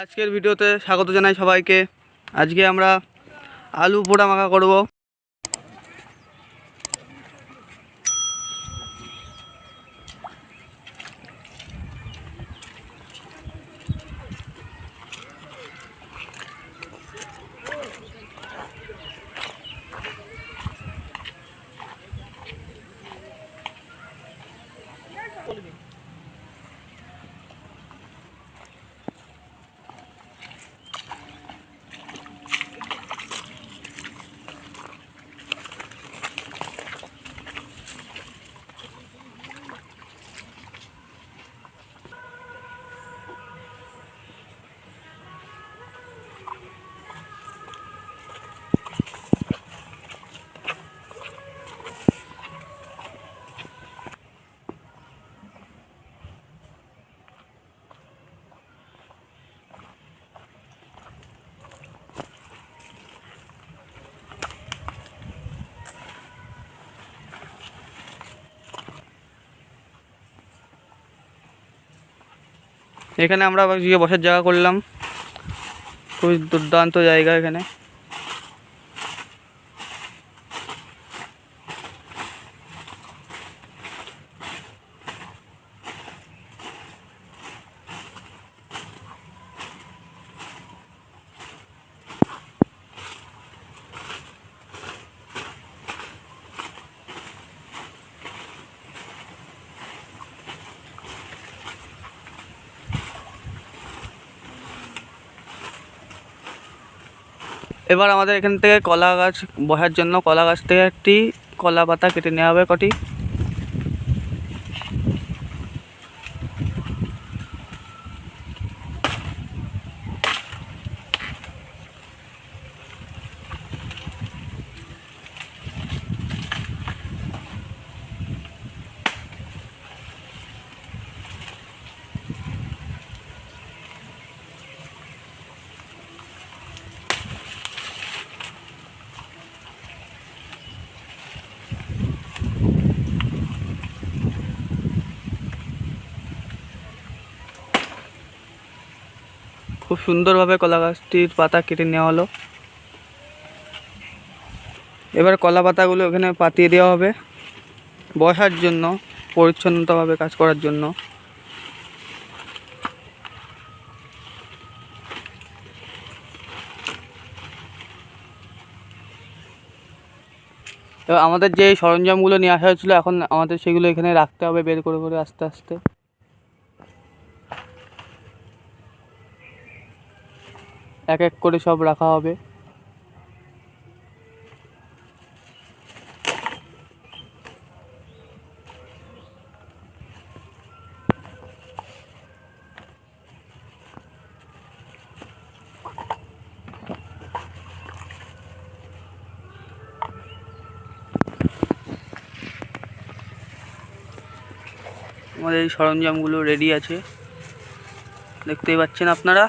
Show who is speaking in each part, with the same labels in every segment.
Speaker 1: আজকের ভিডিওতে স্বাগত জানাই সবাইকে। আজকে আমরা আলু পোড়া মাখা করব। এখানে আমরা গিয়ে বসার জায়গা করলাম, খুবই দুর্দান্ত জায়গা এখানে। এবার আমাদের এখান থেকে কলা গাছ বসার জন্য কলা গাছ থেকে একটি কলা পাতা কেটে নেওয়া হবে কটি। খুব সুন্দরভাবে কলা গাছটির পাতা কেটে নেওয়া হলো। এবার কলা পাতাগুলো এখানে পাতিয়ে দেওয়া হবে বসার জন্য, পরিচ্ছন্নতাভাবে কাজ করার জন্য। এবার আমাদের যে সরঞ্জামগুলো নিয়ে আসা হয়েছিলো, এখন আমাদের সেগুলো এখানে রাখতে হবে বের করে করে আস্তে আস্তে। এক এক করে সব রাখা হবে। আমাদের এই সরঞ্জামগুলো রেডি আছে, দেখতেই পাচ্ছেন আপনারা।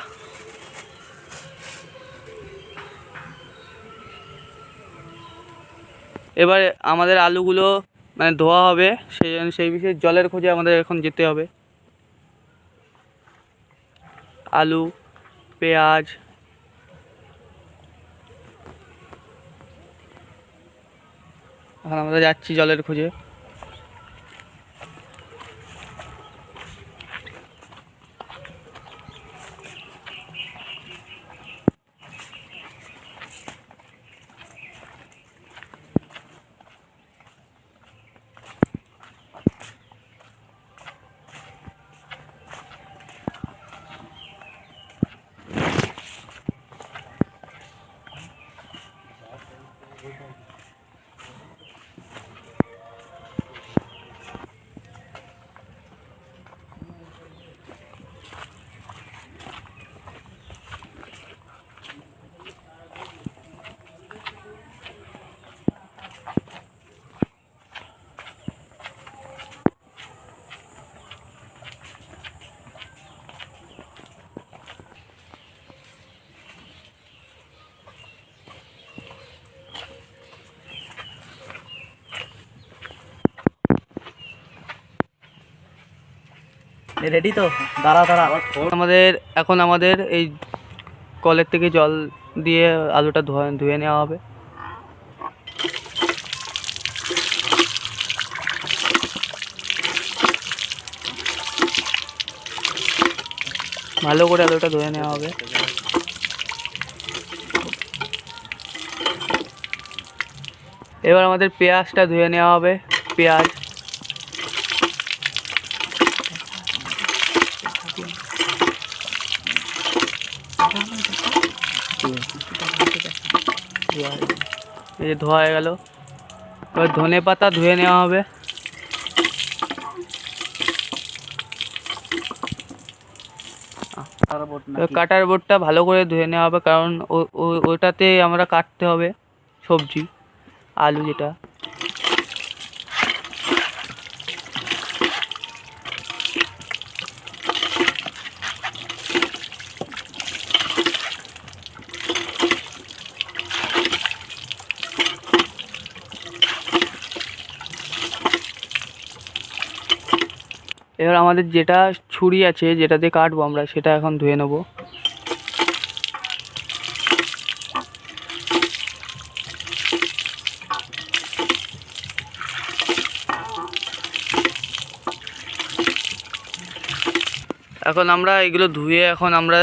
Speaker 1: এবার আমাদের আলুগুলো ধোয়া হবে, সেই বিষয়ে জলের খোঁজে আমাদের এখন যেতে হবে। আলু, পেঁয়াজ, এখন আমরা যাচ্ছি জলের খোঁজে।
Speaker 2: রেডি তো? দাঁড়া দাঁড়া।
Speaker 1: আমাদের এই কলের থেকে জল দিয়ে আলুটা ধুয়ে নেওয়া হবে। ভালো করে আলুটা ধুয়ে নেওয়া হবে। এবার আমাদের পেঁয়াজটা ধুয়ে নেওয়া হবে। পেঁয়াজ এই যে ধোয়া হয়ে গেল। এবার ধনে পাতা ধুয়ে নেওয়া হবে। কাটার বোর্ডটা ভালো করে ধুয়ে নেওয়া হবে, কারণ ওটাতে আমরা কাটতে হবে সবজি, আলু যেটা। এবার আমাদের যেটা ছুরি আছে, যেটা দিয়ে কাটবো আমরা, সেটা এখন ধুয়ে নেব। এখন আমরা এগুলো ধুয়ে এখন আমরা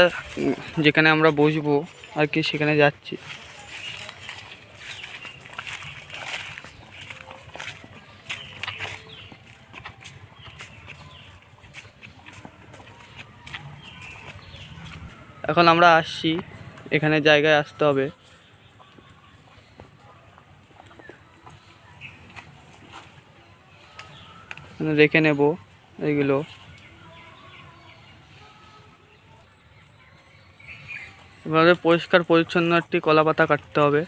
Speaker 1: যেখানে আমরা বসবো আর কি সেখানে যাচ্ছি। এখন আমরা আসছি, এখানে জায়গায় আসতে হবে। রেখে নেব এইগুলো। এভাবে পরিষ্কার পরিচ্ছন্ন একটি কলা পাতা কাটতে হবে।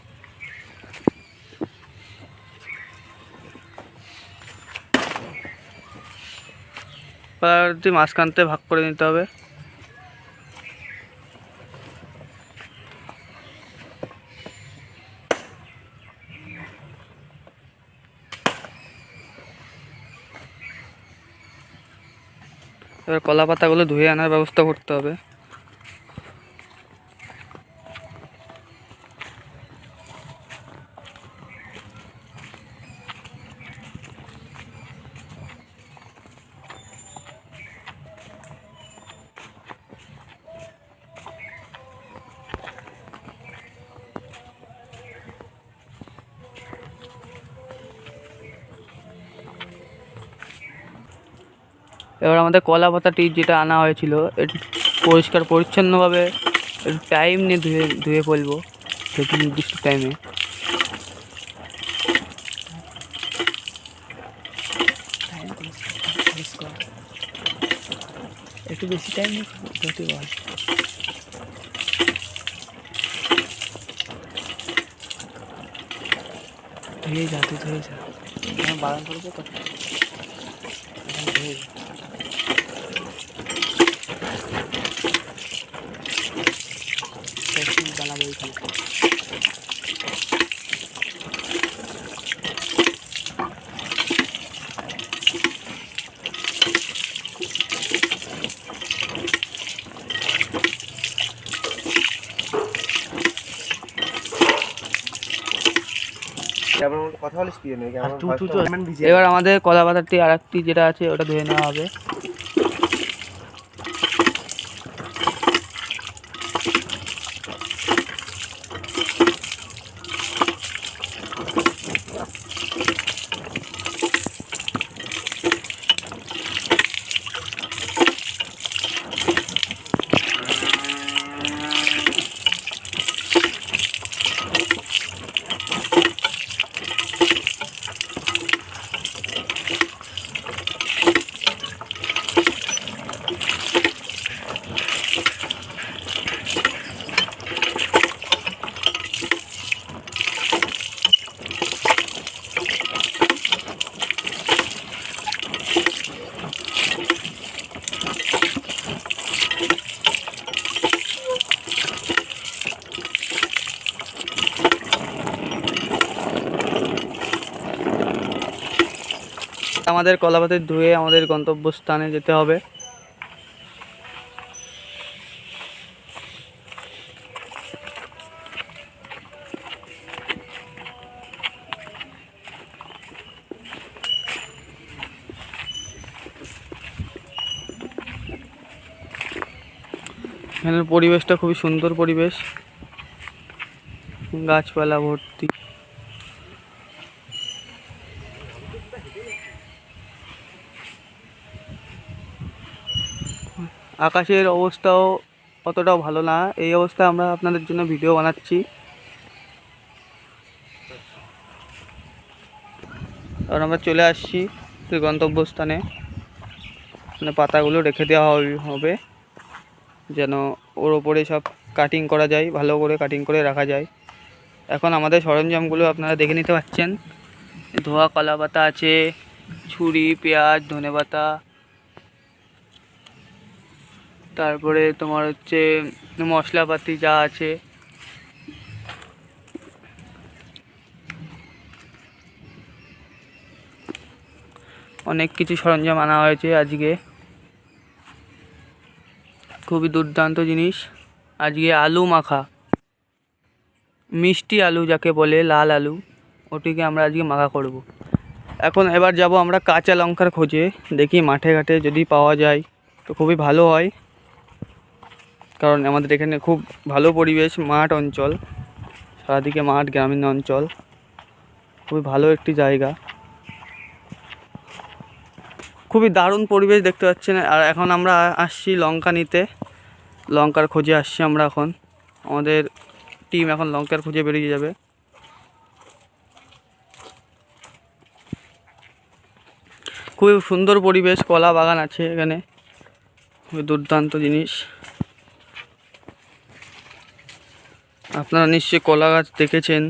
Speaker 1: মাঝখানতে ভাগ করে নিতে হবে। এবার কলা পাতাগুলো ধুয়ে আনার ব্যবস্থা করতে হবে। এবার আমাদের কলা পাতাটি যেটা আনা হয়েছিল, এটি পরিষ্কার পরিচ্ছন্নভাবে একটু টাইম নিয়ে ধুয়ে ফেলবো, একটু নির্দিষ্ট টাইমে। একটু বেশি টাইম নিয়ে ধুতে বল। ধুয়ে যা, তুই ধুয়ে যা, বারণ করবো তো। ধুয়ে যা। জানাবো এইখানে।
Speaker 2: কথা বলিস কি জানি?
Speaker 1: এবার আমাদের কলা পাতাটি আর একটি যেটা আছে ওটা ধুয়ে নেওয়া হবে। আমাদের কলা পাতা ধুয়ে আমাদের গন্তব্যস্থানে যেতে হবে। এখানের পরিবেশটা খুবই সুন্দর পরিবেশ, গাছপালা ভর্তি। আকাশের অবস্থাও অতটাও ভালো না, এই অবস্থায় আমরা আপনাদের জন্য ভিডিও বানাচ্ছি। আর আমরা চলে আসছি সেই গন্তব্যস্থানে, মানে পাতাগুলো রেখে দেওয়া হবে যেন ওর ওপরে সব কাটিং করা যায়, ভালো করে কাটিং করে রাখা যায়। এখন আমাদের সরঞ্জামগুলো আপনারা দেখে নিতে পাচ্ছেন। ধোয়া কলা পাতা আছে, ছুরি, পেঁয়াজ, ধনেপাতা, তারপরে তোমার হচ্ছে মশলাপাতি যা আছে। অনেক কিছু সরঞ্জাম আনা হয়েছে আজকে, খুবই দুর্দান্ত জিনিস। আজকে আলু মাখা, মিষ্টি আলু যাকে বলে, লাল আলু, ওটিকে আমরা আজকে মাখা করব। এখন এবার যাব আমরা কাঁচা লঙ্কার খোঁজে, দেখি মাঠে ঘাটে যদি পাওয়া যায় তো খুবই ভালো হয়, কারণ আমাদের এখানে খুব ভালো পরিবেশ, মাঠ অঞ্চল, সারাদিকে মাঠ, গ্রামীণ অঞ্চল, খুবই ভালো একটি জায়গা, খুবই দারুণ পরিবেশ দেখতে পাচ্ছেন। আর এখন আমরা আসছি লঙ্কা নিতে, লঙ্কার খোঁজে আসছি আমরা। এখন আমাদের টিম এখন লঙ্কার খোঁজে বেরিয়ে যাবে। খুবই সুন্দর পরিবেশ, কলা বাগান আছে এখানে, খুবই দুর্দান্ত জিনিস। আপনারা নিশ্চয়ই কলা গাছ দেখেছেন।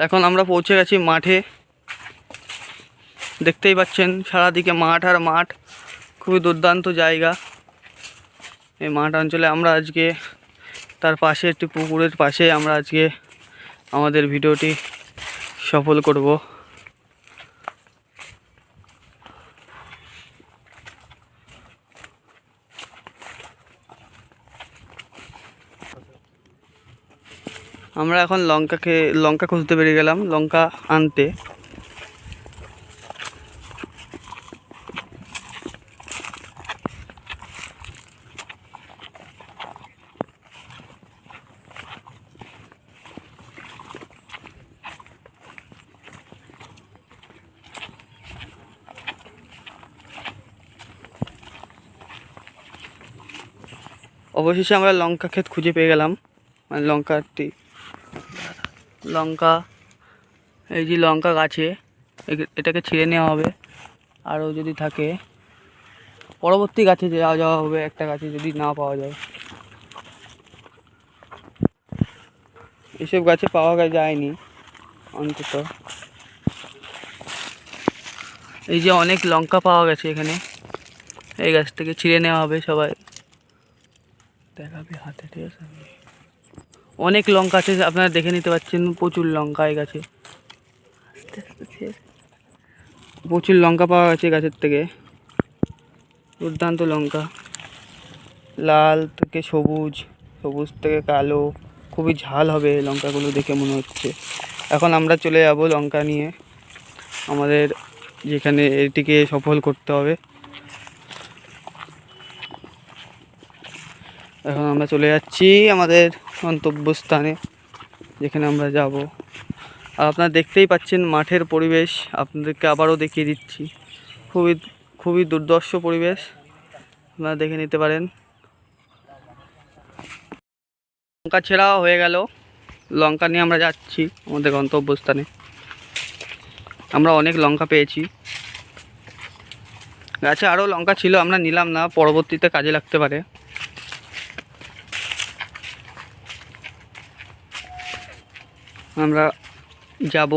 Speaker 1: এখন আমরা পৌঁছে গেছি মাঠে, দেখতেই পাচ্ছেন সারাদিকে মাঠ আর মাঠ, খুবই দুর্দান্ত জায়গা এই মাঠ অঞ্চলে। আমরা আজকে তার পাশে একটি পুকুরের পাশে আমরা আজকে আমাদের ভিডিওটি সফল করব। আমরা এখন লঙ্কা খুঁজতে বেরিয়ে গেলাম, লঙ্কা আনতে। অবশেষে আমরা লঙ্কা ক্ষেত খুঁজে পেয়ে গেলাম, মানে লঙ্কা, এই যে লঙ্কা গাছে, এটাকে ছিঁড়ে নেওয়া হবে। আরও যদি থাকে পরবর্তী গাছে যাওয়া হবে, একটা গাছে যদি না পাওয়া যায়। এসব গাছে পাওয়া যায়নি অন্তত। এই যে অনেক লঙ্কা পাওয়া গেছে এখানে, এই গাছ থেকে ছিঁড়ে নেওয়া হবে, সবাই দেখাবে হাতে, ঠিক আছে। অনেক লঙ্কা আছে, আপনারা দেখে নিতে পাচ্ছেন, প্রচুর লঙ্কা এই গাছে, প্রচুর লঙ্কা পাওয়া গেছে গাছের থেকে, দুর্দান্ত লঙ্কা, লাল থেকে সবুজ, সবুজ থেকে কালো, খুবই ঝাল হবে লঙ্কাগুলো দেখে মনে হচ্ছে। এখন আমরা চলে যাব লঙ্কা নিয়ে, আমাদের যেখানে এটিকে সফল করতে হবে। এখন আমরা চলে যাচ্ছি আমাদের গন্তব্যস্থানে, যেখানে আমরা যাব। আর আপনারা দেখতেই পাচ্ছেন মাঠের পরিবেশ, আপনাদেরকে আবারও দেখিয়ে দিচ্ছি, খুবই দুর্ধর্ষ পরিবেশ, আপনারা দেখে নিতে পারেন। লঙ্কা ছেঁড়াও হয়ে গেল, লঙ্কা নিয়ে আমরা যাচ্ছি আমাদের গন্তব্যস্থানে। আমরা অনেক লঙ্কা পেয়েছি, গাছে আরও লঙ্কা ছিল, আমরা নিলাম না, পরবর্তীতে কাজে লাগতে পারে। আমরা যাব,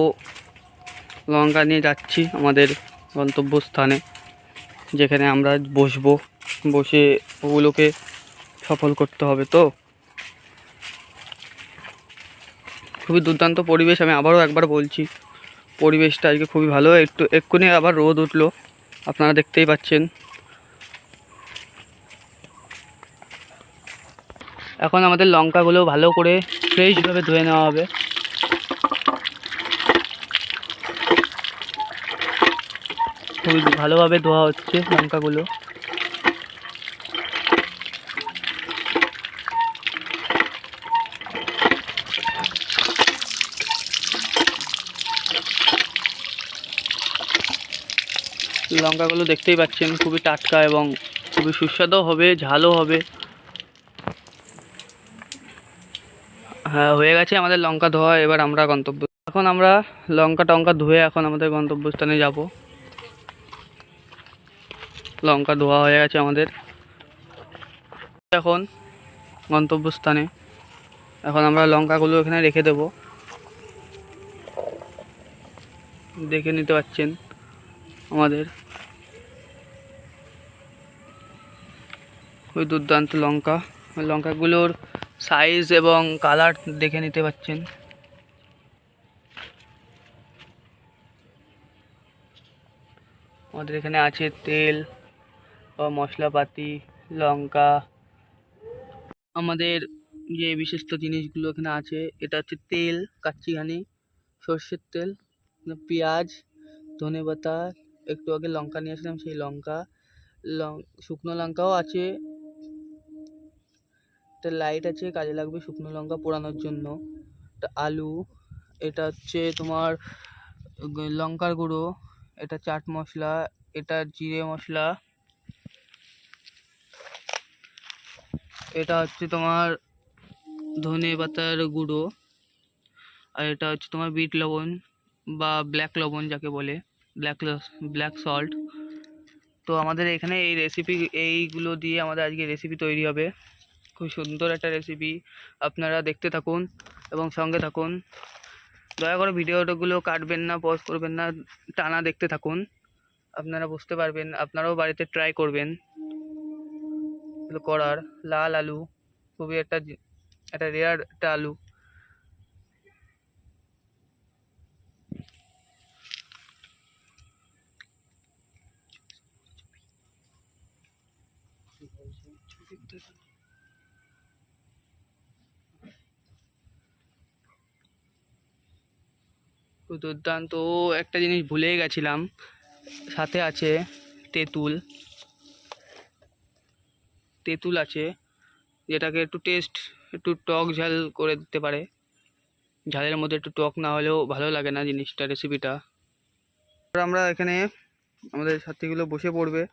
Speaker 1: লঙ্কা নিয়ে যাচ্ছি আমাদের গন্তব্যস্থানে, যেখানে আমরা বসে ওগুলোকে সফল করতে হবে। তো খুবই দুর্দান্ত পরিবেশ, আমি আবারও একবার বলছি, পরিবেশটা আজকে খুবই ভালো। এক্ষুনি আবার রোদ উঠলো, আপনারা দেখতেই পাচ্ছেন। এখন আমাদের লঙ্কাগুলো ভালো করে ফ্রেশভাবে ধুয়ে নেওয়া হবে। খুবই ভালোভাবে ধোয়া হচ্ছে লঙ্কাগুলো। লঙ্কাগুলো দেখতেই পাচ্ছেন খুবই টাটকা এবং খুবই সুস্বাদু হবে, ঝালও হবে। হ্যাঁ, হয়ে গেছে আমাদের লঙ্কা ধোয়া। এবার আমরা গন্তব্য, এখন আমরা লঙ্কা টঙ্কা ধুয়ে এখন আমাদের গন্তব্যস্থানে যাব। লঙ্কা ধোয়া হয়ে গেছে আমাদের এখন গন্তব্যস্থানে। এখন আমরা লঙ্কাগুলো এখানে রেখে দেব। দেখে নিতে পাচ্ছেন আমাদের ওই দুর্দান্ত লঙ্কা। ওই লঙ্কাগুলোর সাইজ এবং কালার দেখে নিতে পাচ্ছেন। আমাদের এখানে আছে তেল বা মশলাপাতি, লঙ্কা। আমাদের যে বিশিষ্ট জিনিসগুলো এখানে আছে, এটা হচ্ছে তেল, কাচ্চিঘানি, সর্ষের তেল, পেঁয়াজ, ধনেপাতা, একটু আগে লঙ্কা নিয়ে আসলাম সেই লঙ্কা, শুকনো লঙ্কাও আছে, একটা লাইট আছে কাজে লাগবে শুকনো লঙ্কা পোড়ানোর জন্য, একটা আলু, এটা হচ্ছে তোমার লঙ্কার গুঁড়ো, এটা চাট মশলা, এটা জিরে মশলা, এটা হচ্ছে তোমার ধনে পাতার গুঁড়ো, আর এটা হচ্ছে তোমার বিট লবণ বা ব্ল্যাক লবণ যাকে বলে, ব্ল্যাক সল্ট। তো আমাদের এখানে এই রেসিপি, এইগুলো দিয়ে আমাদের আজকে রেসিপি তৈরি হবে। খুব সুন্দর একটা রেসিপি, আপনারা দেখতে থাকুন এবং সঙ্গে থাকুন। দয়া করে ভিডিওগুলো কাটবেন না, পজ করবেন না, টানা দেখতে থাকুন, আপনারা বুঝতে পারবেন। আপনারাও বাড়িতে ট্রাই করবেন এগুলো করার। লাল আলু, খুবই একটা রেয়ার একটা আলু। খুব দুর্দান্ত। একটা জিনিস ভুলেই গেছিলাম, সাথে আছে তেঁতুল। তেঁতুল আছে, যেটাকে একটু টক ঝাল করে দিতে পারে। ঝালের মধ্যে একটু টক না হলেও ভালো লাগে না জিনিসটা, রেসিপিটা। আমরা এখানে আমাদের সাথীগুলো বসে পড়বে,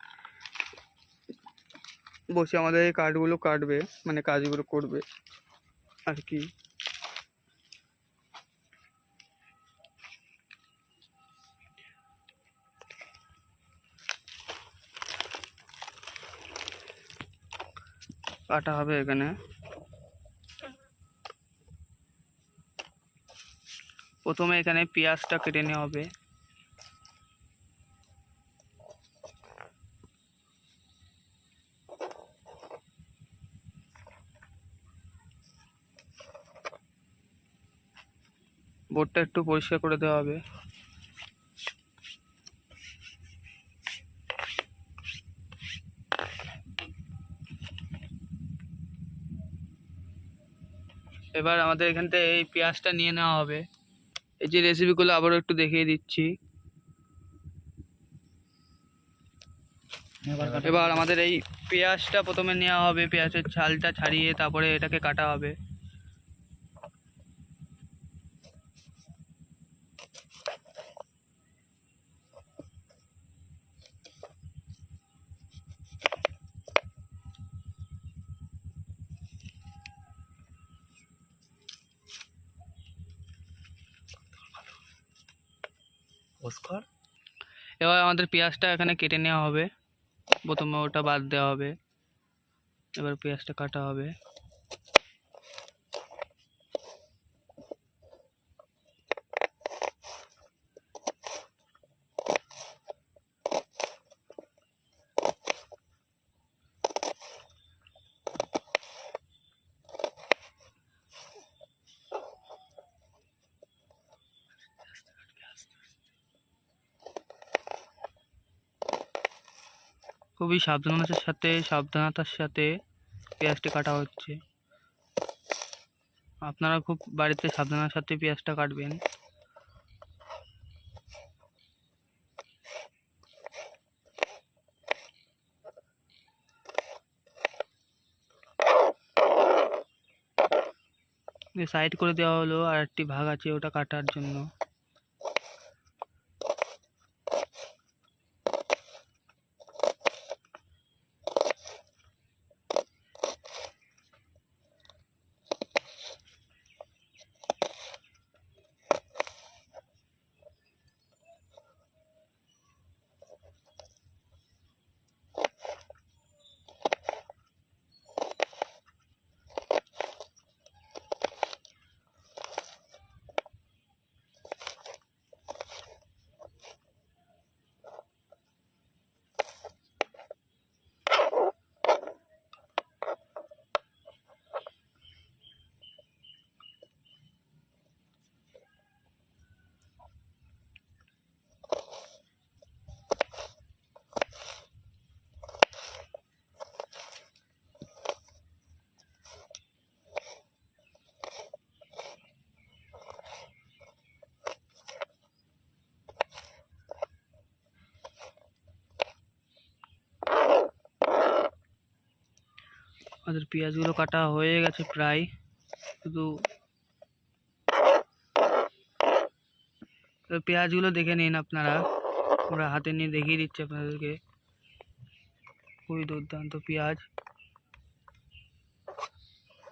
Speaker 1: বসে আমাদের এই কাঠগুলো কাটবে, মানে কাজগুলো করবে আর কি। কাটা হবে এখানে। প্রথমে এখানে পেঁয়াজটা কেটে নেওয়া হবে। বোর্ডটা একটু পরিষ্কার করে দেওয়া হবে। এবার আমাদের এখান থেকে এই পেঁয়াজটা নিয়ে নেওয়া হবে। এই যে রেসিপিগুলো আবারও একটু দেখিয়ে দিচ্ছি। এবার আমাদের এই পেঁয়াজটা প্রথমে নেওয়া হবে, পেঁয়াজের ছালটা ছাড়িয়ে তারপরে এটাকে কাটা হবে। এবার আমাদের পেঁয়াজটা এখানে কেটে নেওয়া হবে, প্রথমে ওটা বাদ দেওয়া হবে। এবার পেঁয়াজটা কাটা হবে। খুবই সাবধানতার সাথে পেঁয়াজটি কাটা হচ্ছে। আপনারা খুব বাড়িতে সাবধানের সাথে পেঁয়াজটা কাটবেন। সাইড করে দেওয়া হলো, আর একটি ভাগ আছে ওটা কাটার জন্য। আমাদের পেঁয়াজগুলো কাটা হয়ে গেছে প্রায়, শুধু পেঁয়াজগুলো দেখে নিন আপনারা, আমরা হাতে নিয়ে দেখিয়ে দিচ্ছি আপনাদেরকে। খুবই দুর্দান্ত পেঁয়াজ।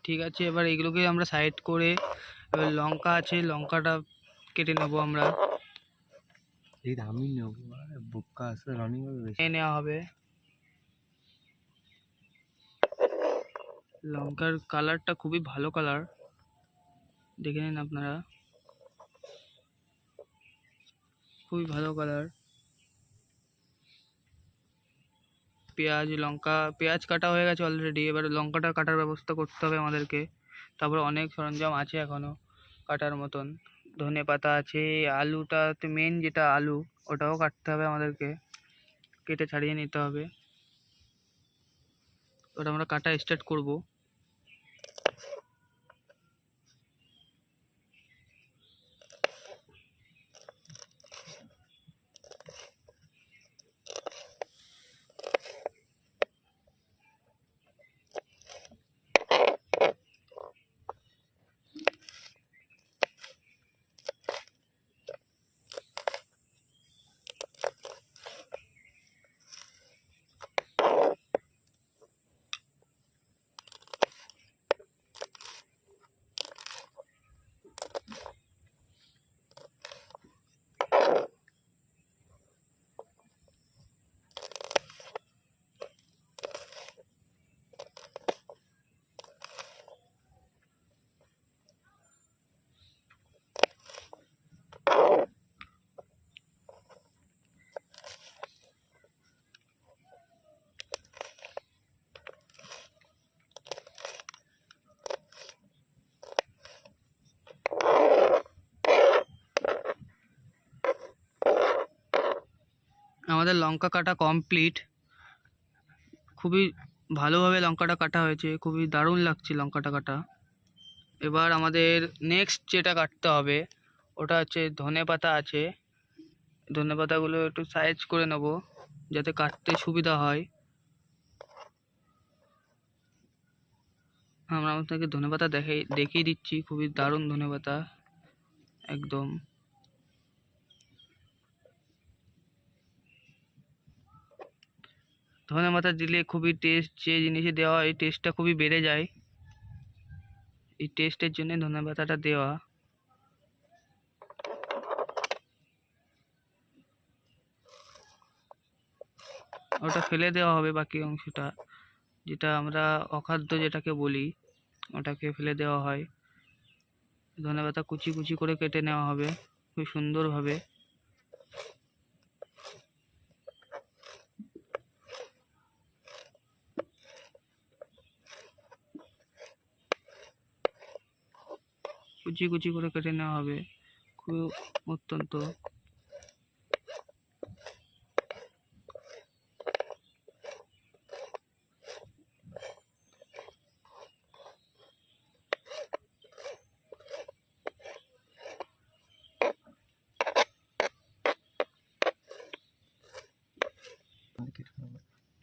Speaker 1: ঠিক আছে, এবার এগুলোকে আমরা সাইড করে, এবার লঙ্কা আছে, লঙ্কাটা কেটে নেবো আমরা।
Speaker 2: এই আমি নেবো, বুক্কা আছে রানিং
Speaker 1: নিয়ে নেওয়া হবে। লঙ্কার কালারটা খুবই ভালো কালার, দেখে নিন আপনারা, খুবই ভালো কালার। পেঁয়াজ লঙ্কা, পেঁয়াজ কাটা হয়ে গেছে অলরেডি, এবার লঙ্কাটা কাটার ব্যবস্থা করতে হবে আমাদেরকে। তারপরে অনেক সরঞ্জাম আছে এখনো কাটার মতন, ধনে পাতা আছে, আলুটা তো মেন, যেটা আলু ওটাও কাটতে হবে আমাদেরকে, কেটে ছাড়িয়ে নিতে হবে। ওটা আমরা কাটা স্টার্ট করব। আমাদের লঙ্কা কাটা কমপ্লিট, খুবই ভালোভাবে লঙ্কাটা কাটা হয়েছে, খুবই দারুণ লাগছে লঙ্কাটা কাটা। এবার আমাদের নেক্সট যেটা কাটতে হবে ওটা হচ্ছে ধনে পাতা আছে, ধনে পাতাগুলো একটু সাইজ করে নেব যাতে কাটতে সুবিধা হয়। আমরা আপনাকে ধনে পাতা দেখিয়ে দিচ্ছি, খুবই দারুণ ধনে পাতা একদম। ধনে পাতা দিলে খুবই টেস্ট, যে জিনিসে দেওয়া হয় টেস্টটা খুবই বেড়ে যায়, এই টেস্টের জন্য ধনে পাতাটা দেওয়া। ওটা ফেলে দেওয়া হবে, বাকি অংশটা যেটা আমরা অখাদ্য যেটাকে বলি ওটাকে ফেলে দেওয়া হয়। ধনে পাতা কুচি কুচি করে কেটে নেওয়া হবে খুব সুন্দরভাবে। কুচি কুচি করে কেটে নেওয়া হবে, খুব অত্যন্ত।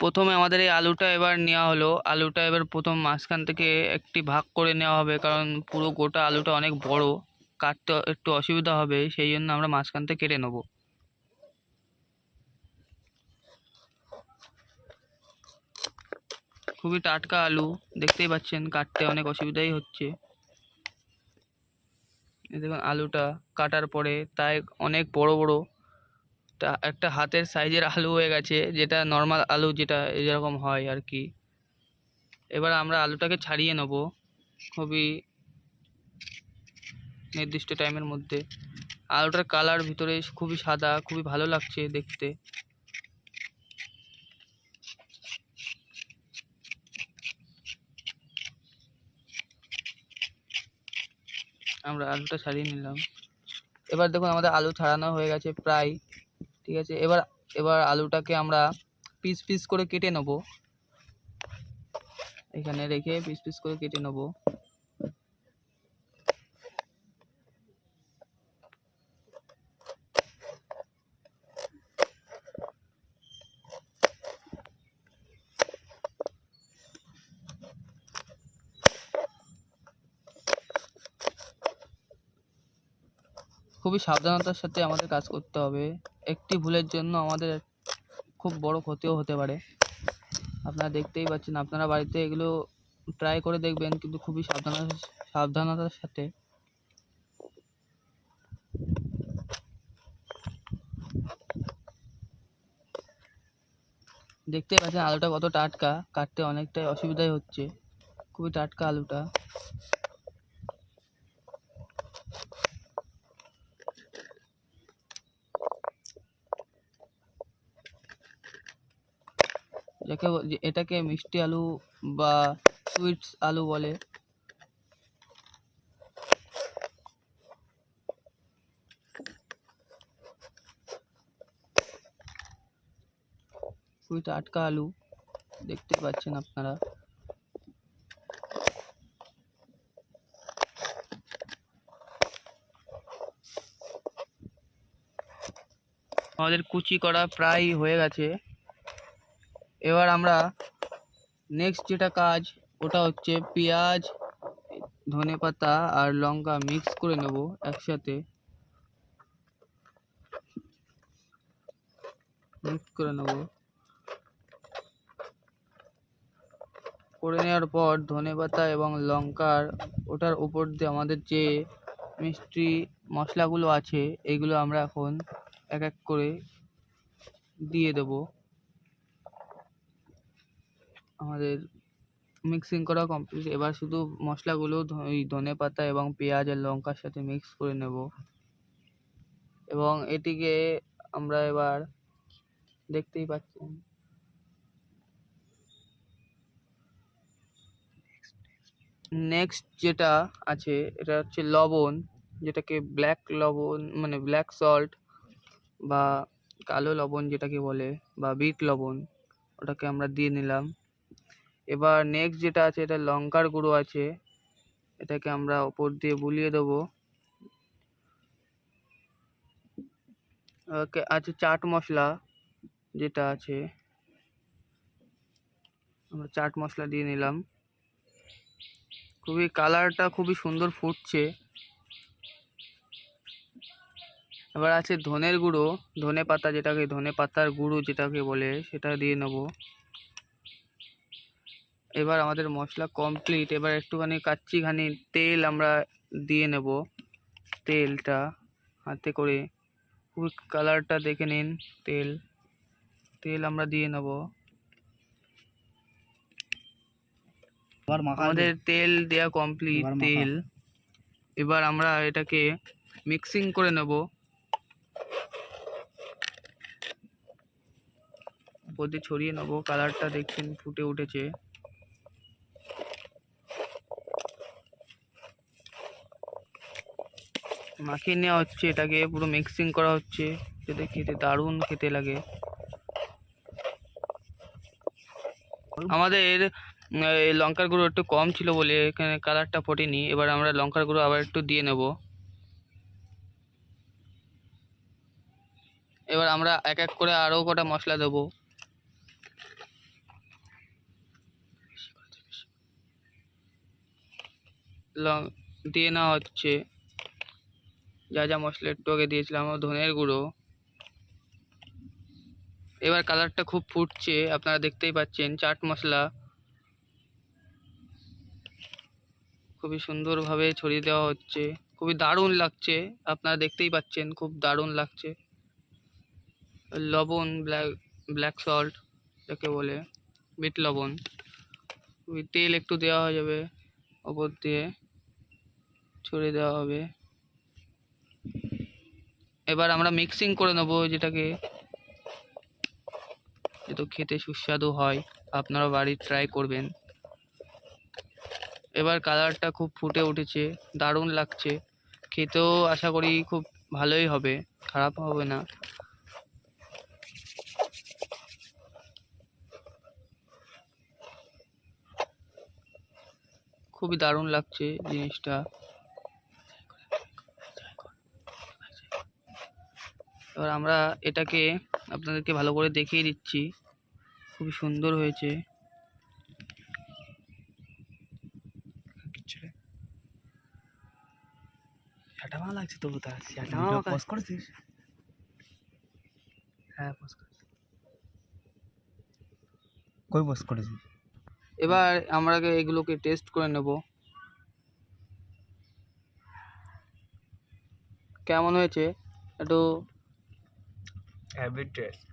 Speaker 1: প্রথমে আমাদের এই আলুটা এবার নেওয়া হলো। আলুটা এবার প্রথম মাঝখান থেকে একটি ভাগ করে নেওয়া হবে, কারণ পুরো গোটা আলুটা অনেক বড়, কাটতে একটু অসুবিধা হবে, সেই জন্য আমরা মাঝখান থেকে কেটে নেব। খুবই টাটকা আলু, দেখতেই পাচ্ছেন, কাটতে অনেক অসুবিধাই হচ্ছে। এই দেখুন আলুটা কাটার পরে তাই অনেক বড় বড়, তা একটা হাতের সাইজের আলু হয়ে গেছে, যেটা নর্মাল আলু যেটা যেরকম হয় আর কি। এবার আমরা আলুটাকে ছাড়িয়ে নেব খুবই নির্দিষ্ট টাইমের মধ্যে। আলুটার কালার ভিতরে খুবই সাদা, খুবই ভালো লাগছে দেখতে। আমরা আলুটা ছাড়িয়ে নিলাম। এবার দেখুন আমাদের আলু ছাড়ানো হয়ে গেছে প্রায়, ঠিক আছে। এবার এবার আলুটাকে আমরা পিস পিস করে কেটে নেব, এখানে রেখে পিস পিস করে কেটে নেব। খুবই সাবধানতার সাথে আমাদের কাজ করতে হবে, একটি ভুলের জন্য আমাদের খুব বড় ক্ষতিও হতে পারে। আপনারা দেখতেই পাচ্ছেন, আপনারা বাড়িতে এগুলো ট্রাই করে দেখবেন, কিন্তু খুবই সাবধানতার সাথে। দেখতেই পাচ্ছেন আলুটা কত টাটকা, কাটতে অনেকটাই অসুবিধাই হচ্ছে, খুবই টাটকা আলুটা। এটাকে মিষ্টি আলু বা সুইটস আলু বলে। খুবই টাটকা আলু, দেখতে পাচ্ছেন আপনারা। আমাদের কুচি করা প্রায় হয়ে গেছে। এবার আমরা নেক্সট যেটা কাজ, ওটা হচ্ছে পেঁয়াজ, ধনেপাতা আর লঙ্কা মিক্স করে নেব একসাথে। মিক্স করে নেওয়ার পর ধনেপাতা এবং লঙ্কার ওটার উপর দিয়ে আমাদের যে মিষ্টি মশলাগুলো আছে, এগুলো আমরা এখন এক এক করে দিয়ে দেব। আমাদের মিক্সিং করা কমপ্লিট। এবার শুধু মশলাগুলো ওই ধনেপাতা এবং পেঁয়াজ আর লঙ্কার সাথে মিক্স করে নেব, এবং এটিকে আমরা এবার দেখতেই পাচ্ছেন নেক্সট যেটা আছে, এটা হচ্ছে লবণ, যেটাকে ব্ল্যাক লবণ মানে ব্ল্যাক সল্ট বা কালো লবণ যেটাকে বলে, বা বিট লবণ, ওটাকে আমরা দিয়ে নিলাম। এবার নেক্সট যেটা আছে, এটা লঙ্কার গুঁড়ো আছে, এটাকে আমরা ওপর দিয়ে বুলিয়ে দেবো। ওকে আছে চাট মশলা যেটা আছে, আমরা চাট মশলা দিয়ে নিলাম। খুবই কালারটা খুবই সুন্দর ফুটছে। এবার আছে ধনের গুঁড়ো, ধনে পাতা যেটাকে ধনে পাতার গুঁড়ো যেটাকে বলে, সেটা দিয়ে নেব। এবার আমাদের মশলা কমপ্লিট। এবার একটুখানি কাচ্চিখানি তেল আমরা দিয়ে নেব, তেলটা হাতে করে। খুবই কালারটা দেখে নিন, তেল আমরা দিয়ে নেব। আমাদের তেল দেয়া কমপ্লিট। এবার আমরা এটাকে মিক্সিং করে নেব, উপর দিয়ে ছড়িয়ে নেব। কালারটা দেখছেন ফুটে উঠেছে। মাখিয়ে নেওয়া হচ্ছে, এটাকে পুরো মিক্সিং করা হচ্ছে, যাতে খেতে দারুণ খেতে লাগে। আমাদের এই লঙ্কার গুঁড়ো একটু কম ছিল বলে এখানে কালারটা ফোটেনি। এবার আমরা লঙ্কার গুঁড়ো আবার একটু দিয়ে নেব। এবার আমরা এক এক করে আরও কটা মশলা দেবো। দিয়ে নেওয়া হচ্ছে। যা যা মশলা একটু আগে দিয়েছিলাম, ধনের গুঁড়ো। এবার কালারটা খুব ফুটছে, আপনারা দেখতেই পাচ্ছেন। চাট মশলা খুবই সুন্দরভাবে ছড়িয়ে দেওয়া হচ্ছে, খুবই দারুণ লাগছে, আপনারা দেখতেই পাচ্ছেন, খুব দারুণ লাগছে। লবণ, ব্ল্যাক সল্ট যাকে বলে, বিট লবণ। তেল একটু দেওয়া হয়ে যাবে, ওপর দিয়ে ছড়িয়ে দেওয়া হবে। এবার আমরা মিক্সিং করে নেবো, যেটাকে যেটা খেতে সুস্বাদু হয়, আপনারা বাড়ি ট্রাই করবেন। এবার কালারটা খুব ফুটে উঠেছে, দারুণ লাগছে, খেতেও আশা করি খুব ভালোই হবে, খারাপ হবে না। খুবই দারুণ লাগছে জিনিসটা। এবার আমরা এটাকে আপনাদেরকে ভালো করে দেখিয়ে দিচ্ছি, খুবই সুন্দর হয়েছে।
Speaker 2: সেটা ভালো লাগছে তবু তার
Speaker 1: ভিডিও
Speaker 2: পজ করেছিস?
Speaker 1: হ্যাঁ, পজ করেছি।
Speaker 2: কই পজ করেছিস?
Speaker 1: এবার আমরা এগুলোকে টেস্ট করে নেব, কেমন হয়েছে একটু।
Speaker 2: Heavy test.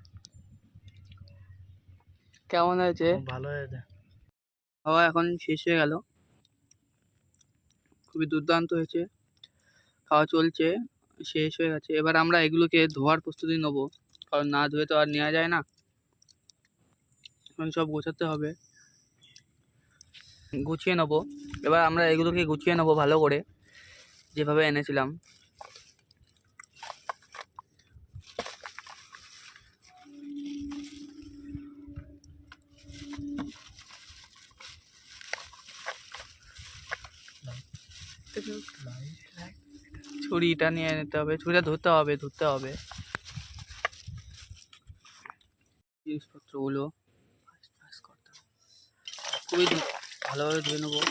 Speaker 1: কেমন হয়েছে?
Speaker 2: ভালো হয়েছে।
Speaker 1: খাওয়া এখন শেষ হয়ে গেল, খুবই দুর্দান্ত হয়েছে। খাওয়া চলছে, শেষ হয়ে গেছে। এবার আমরা এগুলোকে ধোয়ার প্রস্তুতি নেবো, কারণ না ধুয়ে তো আর নেওয়া যায় না। এখন সব গোছাতে হবে, গুছিয়ে নেবো। এবার আমরা এগুলোকে গুছিয়ে নেবো ভালো করে, যেভাবে এনেছিলাম। ছুরিটা নিয়ে নিতে হবে, ছুরিটা ধরতে হবে জিনিসপত্রগুলো খুবই ভালোভাবে ধুয়ে নেবো।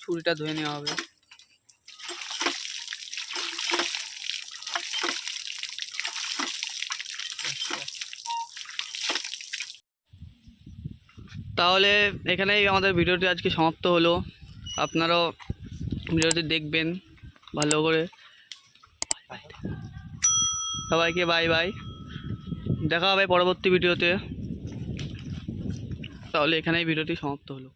Speaker 1: ছুরিটা ধুয়ে নেওয়া হবে। তাহলে এখানেই আমাদের ভিডিওটি আজকে সমাপ্ত হলো। আপনারাও ভিডিওটি দেখবেন ভালো করে। সবাইকে বাই বাই, দেখা হবে পরবর্তী ভিডিওতে। তাহলে এখানেই ভিডিওটি সমাপ্ত হলো।